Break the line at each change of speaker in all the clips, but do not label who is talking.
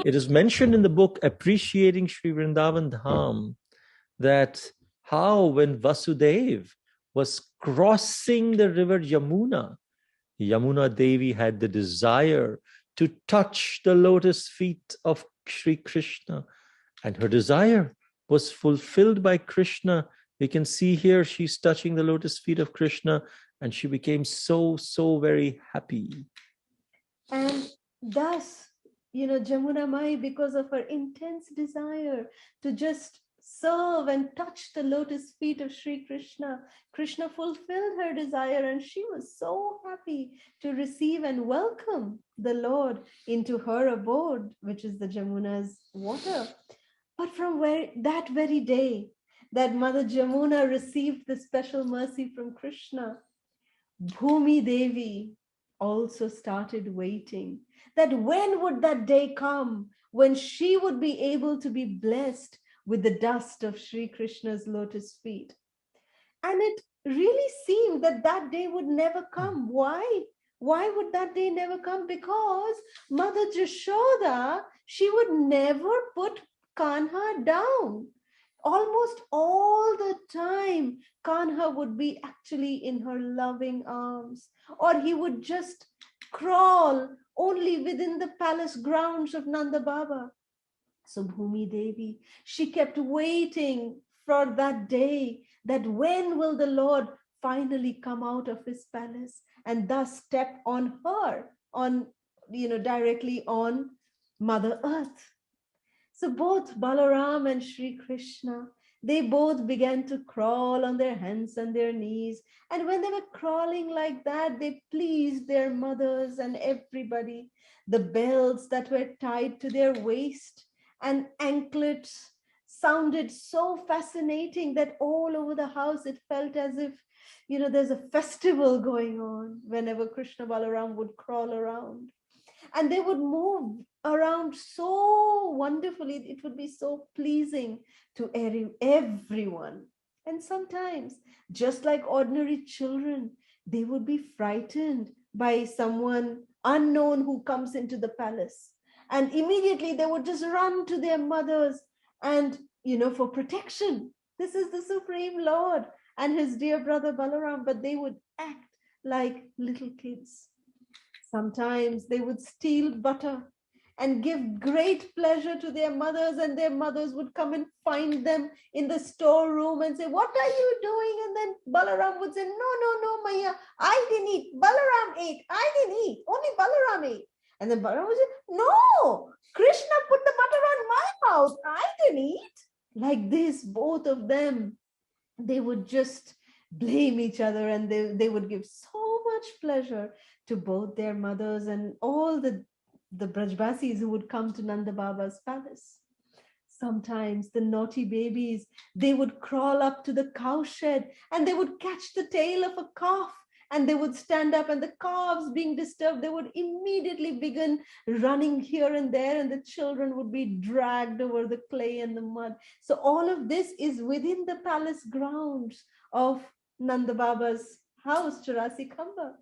It is mentioned in the book Appreciating Sri Vrindavan Dham that how when Vasudev was crossing the river Yamuna, Yamuna Devi had the desire to touch the lotus feet of Sri Krishna, and her desire was fulfilled by Krishna. We can see here she's touching the lotus feet of Krishna, and she became so very happy.
And thus, Jamuna Mai, because of her intense desire to just serve and touch the lotus feet of Sri Krishna, Krishna fulfilled her desire, and she was so happy to receive and welcome the Lord into her abode, which is the Jamuna's water. But from that very day that Mother Jamuna received the special mercy from Krishna, Bhumi Devi also started waiting that when would that day come when she would be able to be blessed with the dust of Sri Krishna's lotus feet. And it really seemed that that day would never come. Why? Why would that day never come? Because Mother Jashoda, she would never put Kanha down. Almost all the time, Kanha would be actually in her loving arms, or he would just crawl only within the palace grounds of Nanda Baba. So Bhumi Devi, she kept waiting for that day, that when will the Lord finally come out of his palace and thus step on her, directly on Mother Earth. So both Balaram and Sri Krishna, they both began to crawl on their hands and their knees. And when they were crawling like that, they pleased their mothers and everybody. The bells that were tied to their waist and anklets sounded so fascinating that all over the house it felt as if, there's a festival going on whenever Krishna Balaram would crawl around. And they would move around so wonderfully. It would be so pleasing to everyone. And sometimes, just like ordinary children, they would be frightened by someone unknown who comes into the palace. And immediately they would just run to their mothers and, for protection. This is the Supreme Lord and his dear brother Balaram, but they would act like little kids. Sometimes they would steal butter and give great pleasure to their mothers, and their mothers would come and find them in the storeroom and say, "What are you doing?" And then Balaram would say, No, Maya, I didn't eat. Balaram ate. I didn't eat. Only Balaram ate. And then Balaram would say, "No, Krishna put the butter on my mouth. I didn't eat." Like this, both of them, they would just blame each other, and they would give so much pleasure to both their mothers and all the Brajbasis who would come to Nanda Baba's palace. Sometimes the naughty babies, they would crawl up to the cow shed and they would catch the tail of a calf, and they would stand up, and the calves being disturbed, they would immediately begin running here and there, and the children would be dragged over the clay and the mud. So all of this is within the palace grounds of Nanda Baba's house, Churasi Khamba.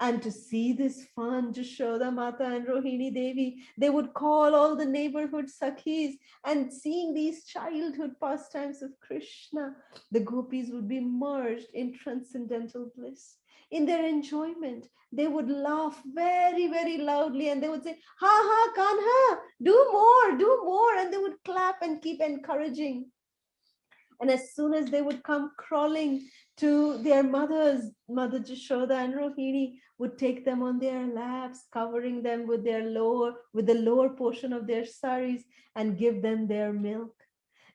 And to see this fun, Jashoda Mata and Rohini Devi, they would call all the neighborhood Sakhis, and seeing these childhood pastimes of Krishna, the gopis would be merged in transcendental bliss. In their enjoyment, they would laugh very, very loudly, and they would say, "Ha ha, Kanha, do more," and they would clap and keep encouraging. And as soon as they would come crawling to their mothers, Mother Jashoda and Rohini would take them on their laps, covering them with the lower portion of their saris, and give them their milk.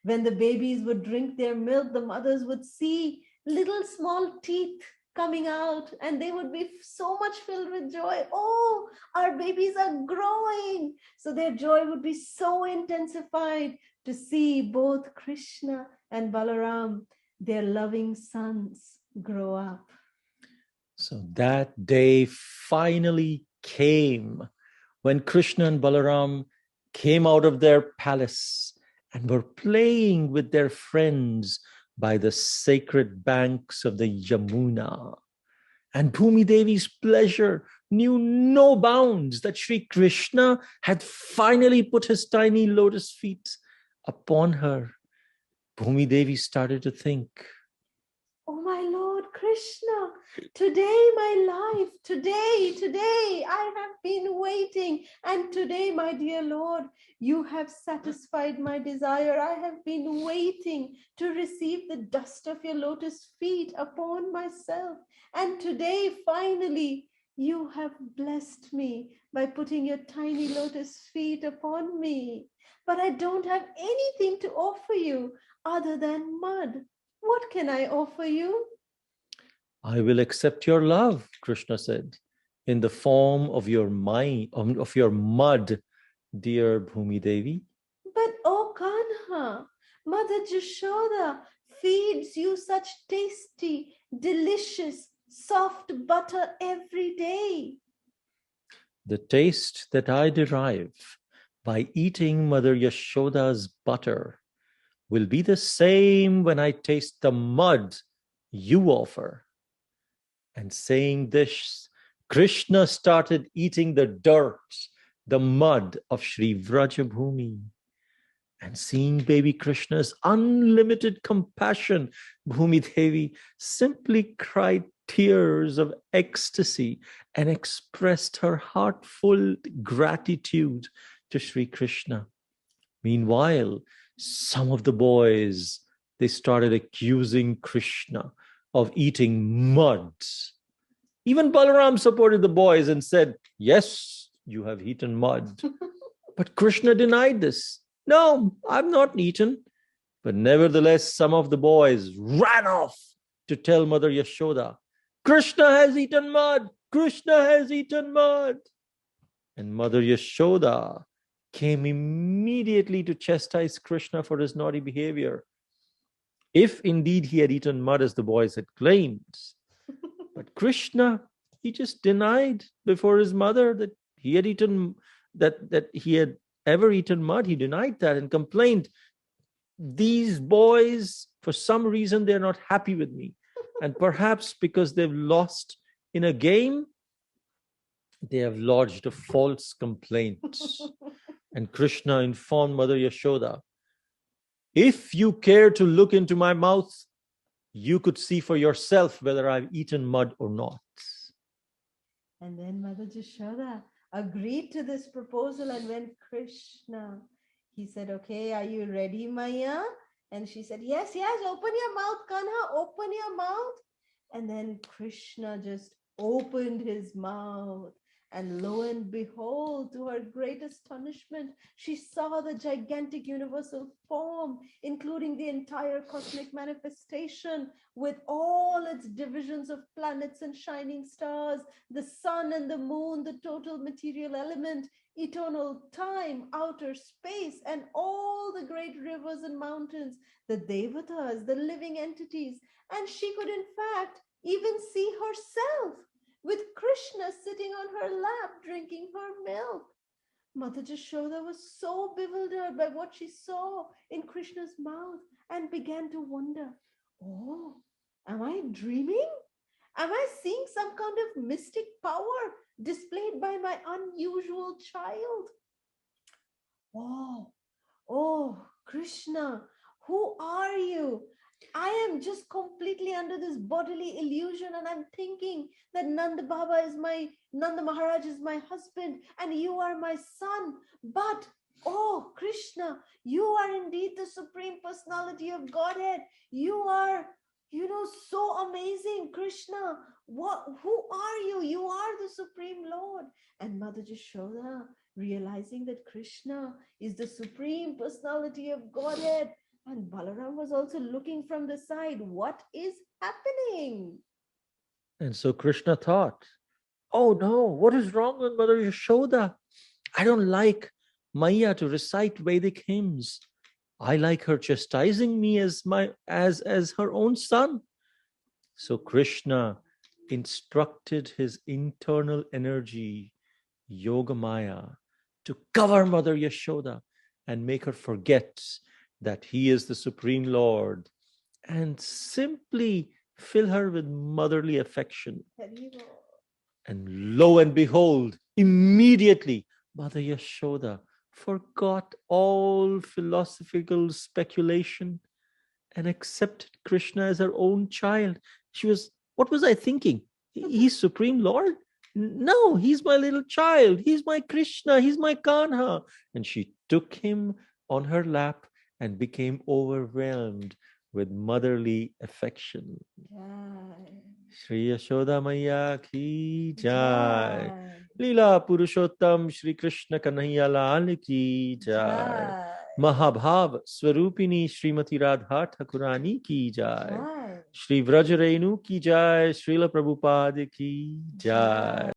When the babies would drink their milk, the mothers would see little small teeth coming out, and they would be so much filled with joy. "Oh, our babies are growing." So their joy would be so intensified to see both Krishna and Balaram, their loving sons, grow up.
So that day finally came when Krishna and Balaram came out of their palace and were playing with their friends by the sacred banks of the Yamuna. And Bhumi Devi's pleasure knew no bounds, that Sri Krishna had finally put his tiny lotus feet upon her, Bhumi Devi started to think,
oh my Lord Krishna, today my life, today, I have been waiting. And today, my dear Lord, you have satisfied my desire. I have been waiting to receive the dust of your lotus feet upon myself. And today, finally, you have blessed me by putting your tiny lotus feet upon me. But I don't have anything to offer you other than mud. What can I offer you?
I will accept your love, Krishna said, in the form of your mind, of your mud, dear Bhumi Devi.
But oh Kanha, Mother Jashoda feeds you such tasty, delicious, soft butter every day.
The taste that I derive by eating Mother Yashoda's butter will be the same when I taste the mud you offer. And saying this, Krishna started eating the dirt, the mud of Sri Vrajabhumi. And seeing baby Krishna's unlimited compassion, Bhumi Devi simply cried tears of ecstasy and expressed her heartfelt gratitude to Sri Krishna. Meanwhile, some of the boys, they started accusing Krishna of eating mud. Even Balaram supported the boys and said, yes, you have eaten mud. But Krishna denied this. No, I've not eaten. But nevertheless, some of the boys ran off to tell Mother Yashoda, Krishna has eaten mud. Krishna has eaten mud. And Mother Yashoda came immediately to chastise Krishna for his naughty behavior. If indeed he had eaten mud as the boys had claimed. But Krishna, he just denied before his mother that he had eaten, that he had ever eaten mud. He denied that and complained, these boys, for some reason, they're not happy with me. And perhaps because they've lost in a game, they have lodged a false complaint. And Krishna informed Mother Yashoda, if you care to look into my mouth, you could see for yourself whether I've eaten mud or not.
And then Mother Jashoda agreed to this proposal. And when Krishna, he said, okay, are you ready, Maya? And she said, yes, open your mouth, Kanha, open your mouth. And then Krishna just opened his mouth. And lo and behold, to her great astonishment, she saw the gigantic universal form, including the entire cosmic manifestation with all its divisions of planets and shining stars, the sun and the moon, the total material element, eternal time, outer space, and all the great rivers and mountains, the devatas, the living entities. And she could, in fact, even see herself, with Krishna sitting on her lap drinking her milk. Mother Jashoda was so bewildered by what she saw in Krishna's mouth and began to wonder, oh, am I dreaming? Am I seeing some kind of mystic power displayed by my unusual child? Oh, Krishna, who are you? I am just completely under this bodily illusion, and I'm thinking that Nanda Maharaj is my husband and you are my son. But, oh, Krishna, you are indeed the Supreme Personality of Godhead. You are, so amazing, Krishna. Who are you? You are the Supreme Lord. And Mother Jashoda, realizing that Krishna is the Supreme Personality of Godhead, and Balaram was also looking from the side, what is happening?
And so Krishna thought, oh no, what is wrong with Mother Yashoda? I don't like Maya to recite Vedic hymns. I like her chastising me as her own son. So Krishna instructed his internal energy, Yoga Maya, to cover Mother Yashoda and make her forget that he is the Supreme Lord, and simply fill her with motherly affection. And lo and behold, immediately Mother Yashoda forgot all philosophical speculation and accepted Krishna as her own child. She was, what was I thinking? He's Supreme Lord? No, he's my little child. He's my Krishna. He's my Kanha. And she took him on her lap and became overwhelmed with motherly affection.
Jai.
Shri Yashoda Maiya ki jai.
Jai.
Leela Purushottam Shri Krishna Kanhaiya Lal ki jai.
Jai.
Mahabhav Swarupini Srimati Radha Thakurani ki jai.
Jai.
Shri Vrajarenu ki jai. Srila Prabhupada ki jai.